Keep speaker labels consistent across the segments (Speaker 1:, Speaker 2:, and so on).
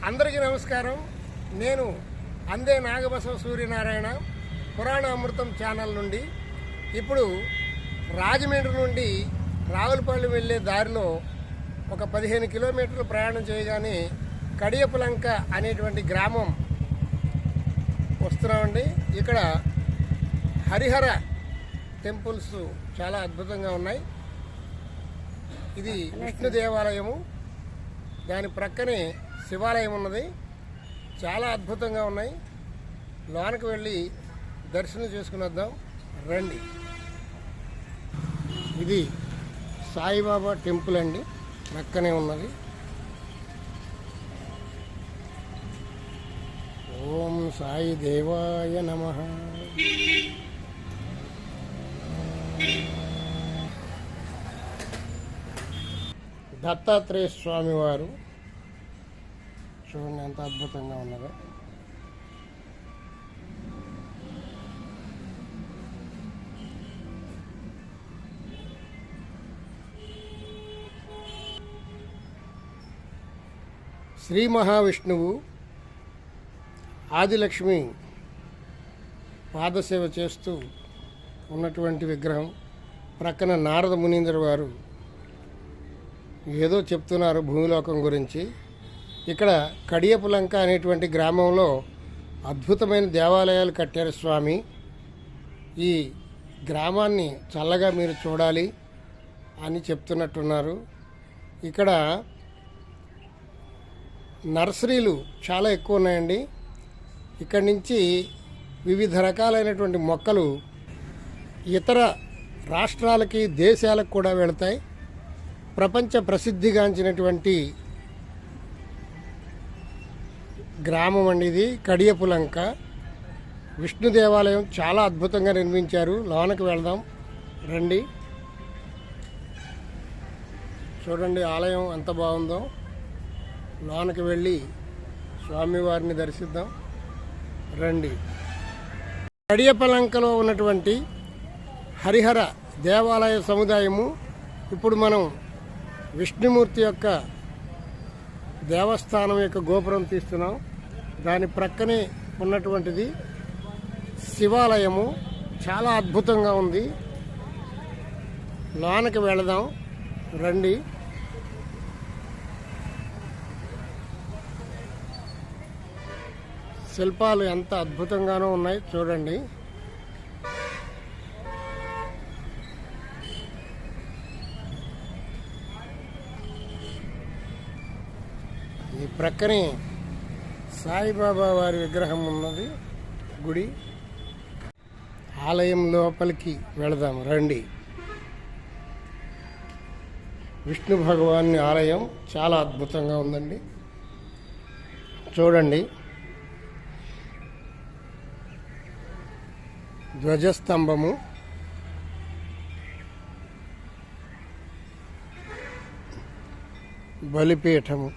Speaker 1: అందరికీ నమస్కారం. నేను అందే నాగబసవ సూర్యనారాయణ పురాణ అమృతం ఛానల్ నుండి. ఇప్పుడు రాజమండ్రి నుండి రావులపల్లి వెళ్ళే దారిలో ఒక 15 కిలోమీటర్లు ప్రయాణం చేయగానే కడియపులంక అనేటువంటి గ్రామం వస్తున్నామండి. ఇక్కడ హరిహర టెంపుల్స్ చాలా అద్భుతంగా ఉన్నాయి. ఇది విష్ణు దేవాలయము, దాని ప్రక్కనే శివాలయం ఉన్నది. చాలా అద్భుతంగా ఉన్నాయి. లోనికి వెళ్ళి దర్శనం చేసుకుని వద్దాం రండి. ఇది సాయిబాబా టెంపుల్ అండి, ప్రక్కనే ఉన్నది. ఓం సాయి దేవాయ నమః. దత్తాత్రేయ స్వామి వారు చూడండి ఎంత అద్భుతంగా ఉన్నదో. శ్రీ మహావిష్ణువు ఆదిలక్ష్మి పాదసేవ చేస్తూ ఉన్నటువంటి విగ్రహం. ప్రక్కన నారద మునీంద్ర వారు ఏదో చెప్తున్నారు భూమిలోకం గురించి. ఇక్కడ కడియపులంక అనేటువంటి గ్రామంలో అద్భుతమైన దేవాలయాలు కట్టారు స్వామి. ఈ గ్రామాన్ని చల్లగా మీరు చూడాలి అని చెప్తున్నట్టున్నారు. ఇక్కడ నర్సరీలు చాలా ఎక్కువ ఉన్నాయండి. ఇక్కడి నుంచి వివిధ రకాలైనటువంటి మొక్కలు ఇతర రాష్ట్రాలకి దేశాలకు కూడా వెళతాయి. ప్రపంచ ప్రసిద్ధిగాంచినటువంటి గ్రామం అండి ఇది కడియపులంక. విష్ణు దేవాలయం చాలా అద్భుతంగా నిర్మించారు. లోనకి వెళ్దాం రండి. చూడండి ఆలయం ఎంత బాగుందో. లోనకి వెళ్ళి స్వామివారిని దర్శిద్దాం రండి. కడియపులంకలో ఉన్నటువంటి హరిహర దేవాలయ సముదాయము. ఇప్పుడు మనం విష్ణుమూర్తి యొక్క దేవస్థానం యొక్క గోపురం తీస్తున్నాం. దాని ప్రక్కనే ఉన్నటువంటిది శివాలయము. చాలా అద్భుతంగా ఉంది. లోనకి వెళదాం రండి. శిల్పాలు ఎంత అద్భుతంగానూ ఉన్నాయి చూడండి. ఈ ప్రక్కనే సాయిబాబా వారి విగ్రహం ఉన్నది, గుడి. ఆలయం లోపలికి వెళదాం రండి. విష్ణు భగవాన్ ఆలయం చాలా అద్భుతంగా ఉందండి. చూడండి ధ్వజస్తంభము, బలిపీఠము.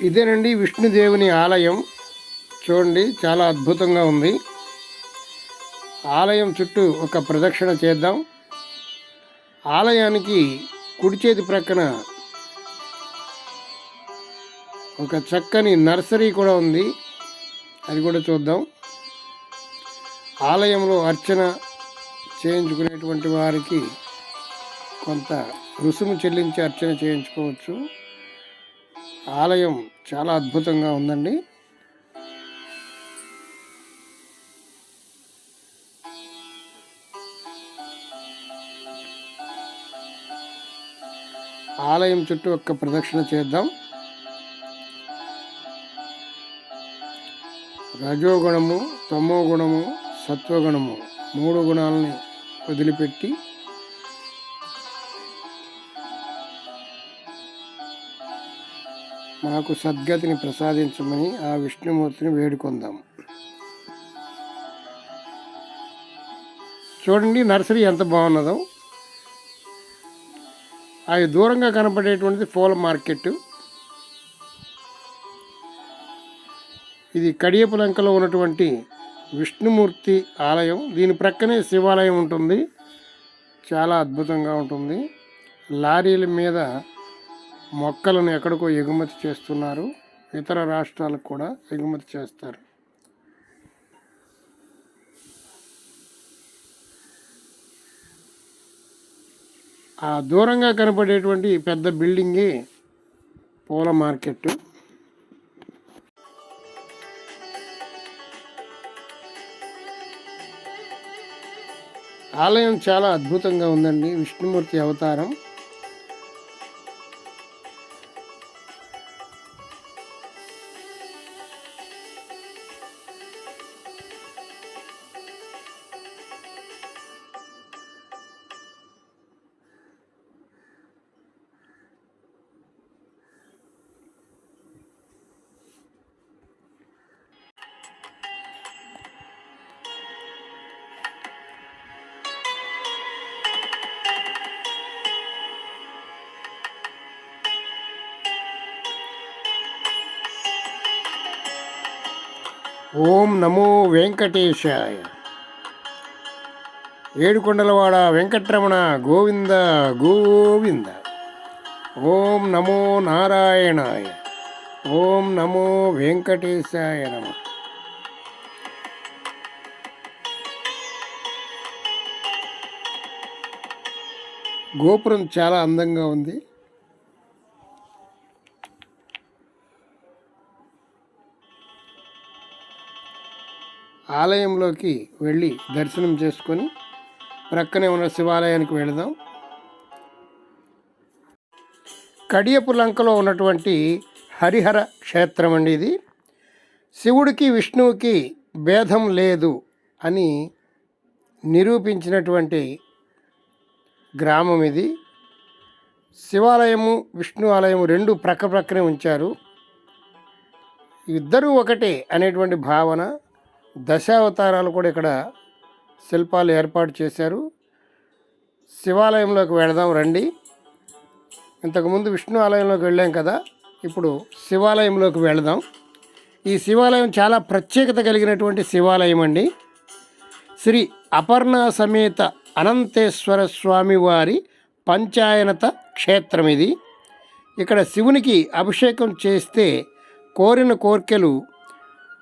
Speaker 1: ఇదేనండి విష్ణుదేవుని ఆలయం. చూడండి చాలా అద్భుతంగా ఉంది. ఆలయం చుట్టూ ఒక ప్రదక్షిణ చేద్దాం. ఆలయానికి కుడి చేతి ప్రక్కన ఒక చక్కని నర్సరీ కూడా ఉంది, అది కూడా చూద్దాం. ఆలయంలో అర్చన చేయించుకునేటువంటి వారికి కొంత రుసుము చెల్లించి అర్చన చేయించుకోవచ్చు. ఆలయం చాలా అద్భుతంగా ఉందండి. ఆలయం చుట్టూ ఒక్క ప్రదక్షిణ చేద్దాం. రజోగుణము, తమో గుణము, సత్వగుణము 3 గుణాలని వదిలిపెట్టి మాకు సద్గతిని ప్రసాదించమని ఆ విష్ణుమూర్తిని వేడుకొందాం. చూడండి నర్సరీ ఎంత బాగున్నదో. అది దూరంగా కనపడేటువంటిది పూల మార్కెట్. ఇది కడియపులంకలో ఉన్నటువంటి విష్ణుమూర్తి ఆలయం. దీని ప్రక్కనే శివాలయం ఉంటుంది. చాలా అద్భుతంగా ఉంటుంది. లారీల మీద మొక్కలను ఎక్కడికో ఎగుమతి చేస్తున్నారు. ఇతర రాష్ట్రాలకు కూడా ఎగుమతి చేస్తారు. ఆ దూరంగా కనపడేటువంటి పెద్ద బిల్డింగే పూల మార్కెట్. ఆలయం చాలా అద్భుతంగా ఉందండి. విష్ణుమూర్తి అవతారం. ఓం నమో వెంకటేశాయ. ఏడుకొండలవాడ వెంకటరమణ గోవింద గోవింద. ఓం నమో నారాయణాయ. ఓం నమో వెంకటేశాయ నమః. గోపురం చాలా అందంగా ఉంది. ఆలయంలోకి వెళ్ళి దర్శనం చేసుకొని ప్రక్కనే ఉన్న శివాలయానికి వెళదాం. కడియపు లంకలో ఉన్నటువంటి హరిహర క్షేత్రం అండి ఇది. శివుడికి విష్ణువుకి భేదం లేదు అని నిరూపించినటువంటి గ్రామం ఇది. శివాలయము విష్ణు ఆలయము రెండు ప్రక్కనే ఉంచారు. ఇద్దరూ ఒకటే అనేటువంటి భావన. దశావతారాలు కూడా ఇక్కడ శిల్పాలు ఏర్పాటు చేశారు. శివాలయంలోకి వెళదాం రండి. ఇంతకుముందు విష్ణు ఆలయంలోకి వెళ్ళాం కదా, ఇప్పుడు శివాలయంలోకి వెళదాం. ఈ శివాలయం చాలా ప్రత్యేకత కలిగినటువంటి శివాలయం అండి. శ్రీ అపర్ణ సమేత అనంతేశ్వర స్వామి వారి పంచాయనత క్షేత్రం ఇది. ఇక్కడ శివునికి అభిషేకం చేస్తే కోరిన కోర్కెలు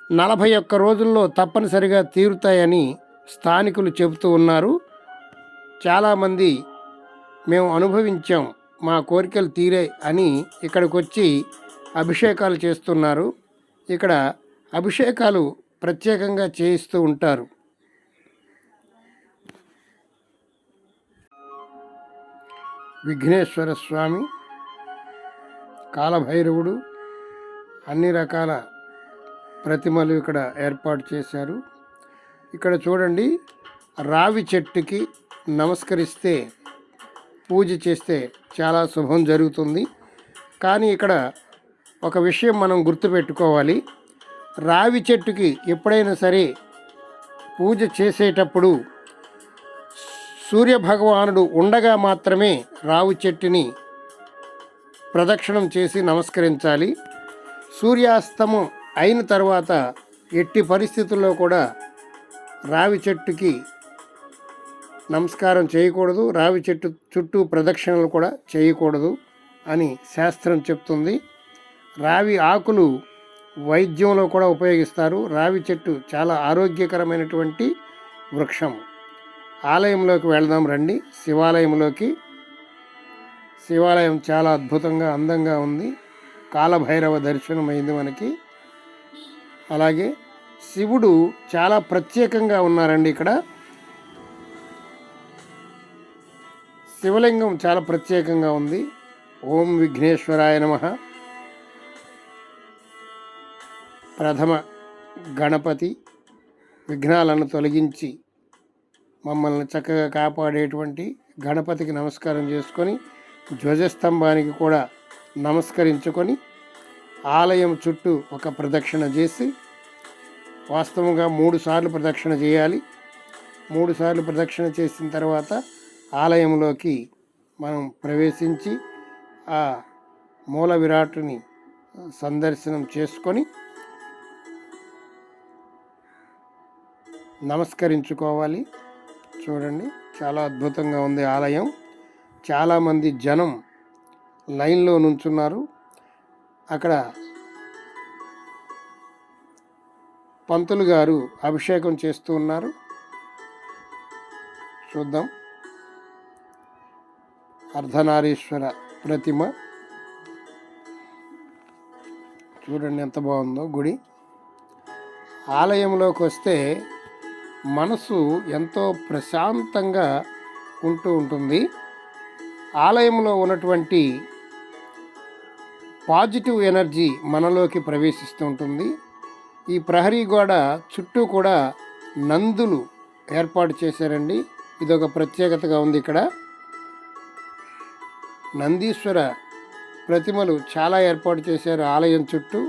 Speaker 1: 41 రోజుల్లో తప్పనిసరిగా తీరుతాయని స్థానికులు చెబుతూ ఉన్నారు. చాలామంది మేము అనుభవించాం, మా కోరికలు తీరాయి అని ఇక్కడికి వచ్చి అభిషేకాలు చేస్తున్నారు. ఇక్కడ అభిషేకాలు ప్రత్యేకంగా చేయిస్తూ ఉంటారు. విఘ్నేశ్వర స్వామి, కాలభైరవుడు, అన్ని రకాల ప్రతిమలు ఇక్కడ ఏర్పాటు చేశారు. ఇక్కడ చూడండి, రావి చెట్టుకి నమస్కరిస్తే పూజ చేస్తే చాలా శుభం జరుగుతుంది. కానీ ఇక్కడ ఒక విషయం మనం గుర్తుపెట్టుకోవాలి. రావి చెట్టుకి ఎప్పుడైనా సరే పూజ చేసేటప్పుడు సూర్యభగవానుడు ఉండగా మాత్రమే రావి చెట్టుని ప్రదక్షిణం చేసి నమస్కరించాలి. సూర్యాస్తమం అయిన తర్వాత ఎట్టి పరిస్థితుల్లో కూడా రావి చెట్టుకి నమస్కారం చేయకూడదు, రావి చెట్టు చుట్టూ ప్రదక్షిణలు కూడా చేయకూడదు అని శాస్త్రం చెప్తుంది. రావి ఆకులు వైద్యంలో కూడా ఉపయోగిస్తారు. రావి చెట్టు చాలా ఆరోగ్యకరమైనటువంటి వృక్షం. ఆలయంలోకి వెళదాం రండి. శివాలయంలోకి. శివాలయం చాలా అద్భుతంగా అందంగా ఉంది. కాలభైరవ దర్శనం అయింది మనకి. అలాగే శివుడు చాలా ప్రత్యేకంగా ఉన్నారండి. ఇక్కడ శివలింగం చాలా ప్రత్యేకంగా ఉంది. ఓం విఘ్నేశ్వరాయ నమః. ప్రథమ గణపతి, విఘ్నాలను తొలగించి మమ్మల్ని చక్కగా కాపాడేటువంటి గణపతికి నమస్కారం చేసుకొని ధ్వజస్తంభానికి కూడా నమస్కరించుకొని ఆలయం చుట్టూ ఒక ప్రదక్షిణ చేసి, వాస్తవంగా 3 సార్లు ప్రదక్షిణ చేయాలి. 3 సార్లు ప్రదక్షిణ చేసిన తర్వాత ఆలయంలోకి మనం ప్రవేశించి ఆ మూల విరాటుని సందర్శనం చేసుకొని నమస్కరించుకోవాలి. చూడండి, చాలా అద్భుతంగా ఉంది ఆలయం. చాలామంది జనం లైన్లో నుంచున్నారు. అక్కడ పంతులు గారు అభిషేకం చేస్తూ ఉన్నారు. చూద్దాం. అర్ధనారీశ్వర ప్రతిమ చూడండి ఎంత బాగుందో గుడి. ఆలయంలోకి వస్తే మనసు ఎంతో ప్రశాంతంగా ఉంటూ ఉంటుంది. ఆలయంలో ఉన్నటువంటి పాజిటివ్ ఎనర్జీ మనలోకి ప్రవేశిస్తూ ఉంటుంది. ఈ ప్రహరీ గోడ చుట్టూ కూడా నందులు ఏర్పాటు చేశారండి. ఇదొక ప్రత్యేకతగా ఉంది. ఇక్కడ నందీశ్వర ప్రతిమలు చాలా ఏర్పాటు చేశారు ఆలయం చుట్టూ.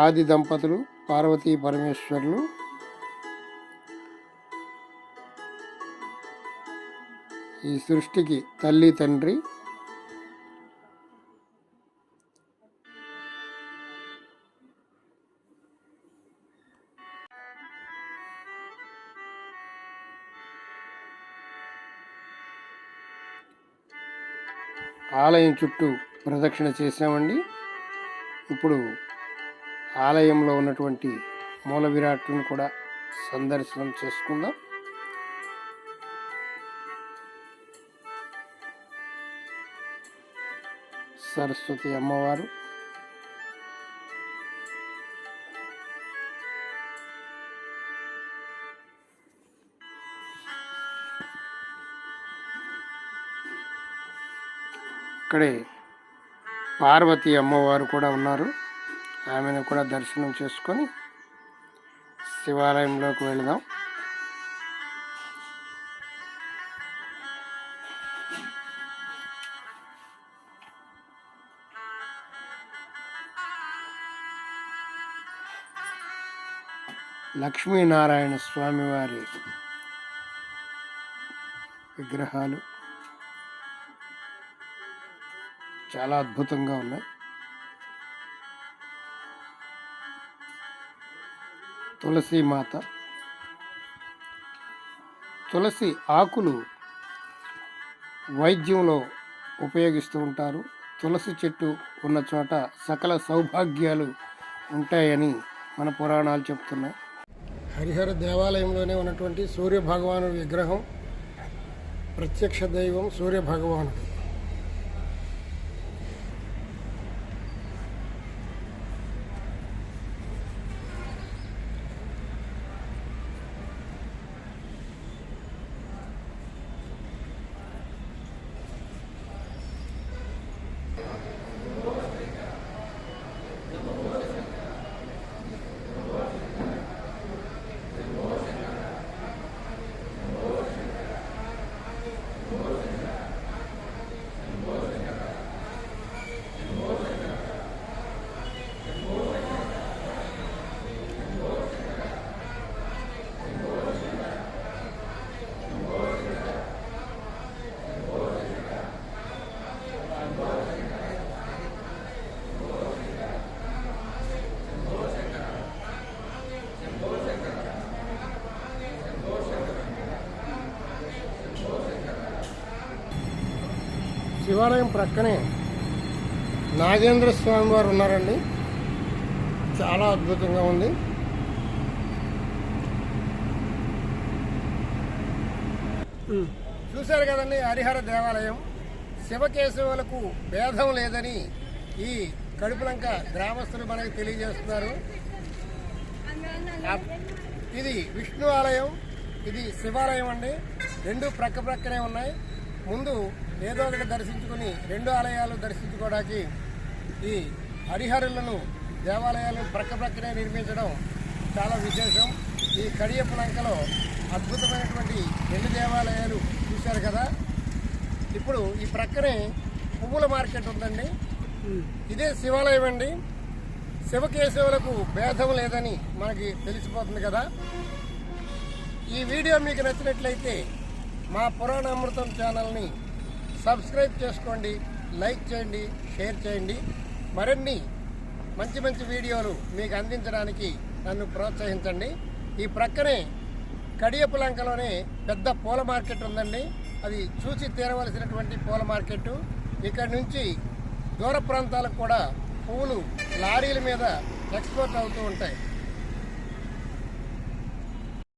Speaker 1: ఆది దంపతులు పార్వతీ పరమేశ్వరులు. ఈ సృష్టికి తల్లి తండ్రి. ఆలయం చుట్టూ ప్రదక్షిణ చేసామండి. ఇప్పుడు ఆలయంలో ఉన్నటువంటి మూల విరాట్ను కూడా సందర్శనం చేసుకుందాం. సరస్వతి అమ్మవారు, ఇక్కడే పార్వతీ అమ్మవారు కూడా ఉన్నారు. ఆమెను కూడా దర్శనం చేసుకొని శివాలయంలోకి వెళదాం. లక్ష్మీనారాయణ స్వామివారి విగ్రహాలు చాలా అద్భుతంగా ఉన్నాయి. తులసి మాత. తులసి ఆకులు వైద్యంలో ఉపయోగిస్తూ ఉంటారు. తులసి చెట్టు ఉన్న చోట సకల సౌభాగ్యాలు ఉంటాయని మన పురాణాలు చెప్తున్నాయి. హరిహర దేవాలయంలోనే ఉన్నటువంటి సూర్య భగవానుడి విగ్రహం. ప్రత్యక్ష దైవం సూర్య భగవానుడు. శివాలయం ప్రక్కనే నాగేంద్ర స్వామి వారు ఉన్నారండి. చాలా అద్భుతంగా ఉంది. చూశారు కదండి హరిహర దేవాలయం. శివకేశవులకు భేదం లేదని ఈ కడుపులంక గ్రామస్తులు మనకు తెలియజేస్తున్నారు. ఇది విష్ణు ఆలయం, ఇది శివాలయం అండి. రెండు ప్రక్క ప్రక్కనే ఉన్నాయి. ముందు ఏదో ఒకటి దర్శించుకుని రెండు ఆలయాలు దర్శించుకోవడానికి ఈ హరిహరులను దేవాలయాలు ప్రక్క ప్రక్కనే నిర్మించడం చాలా విశేషం. ఈ కడియప్పలంకలో అద్భుతమైనటువంటి రెండు దేవాలయాలు చూశారు కదా. ఇప్పుడు ఈ ప్రక్కనే పువ్వుల మార్కెట్ ఉందండి. ఇదే శివాలయం అండి. శివకేశవులకు భేదం లేదని మనకి తెలిసిపోతుంది కదా. ఈ వీడియో మీకు నచ్చినట్లయితే మా పురాణామృతం ఛానల్ని సబ్స్క్రైబ్ చేసుకోండి, లైక్ చేయండి, షేర్ చేయండి. మరిన్ని మంచి మంచి వీడియోలు మీకు అందించడానికి నన్ను ప్రోత్సహించండి. ఈ ప్రక్కనే కడియప్పలంకలోనే పెద్ద పూల మార్కెట్ ఉందండి. అది చూసి తీరవలసినటువంటి పూల మార్కెట్టు. ఇక్కడ నుంచి దూర ప్రాంతాలకు కూడా పువ్వులు లారీల మీద ఎక్స్పోర్ట్ అవుతూ ఉంటాయి.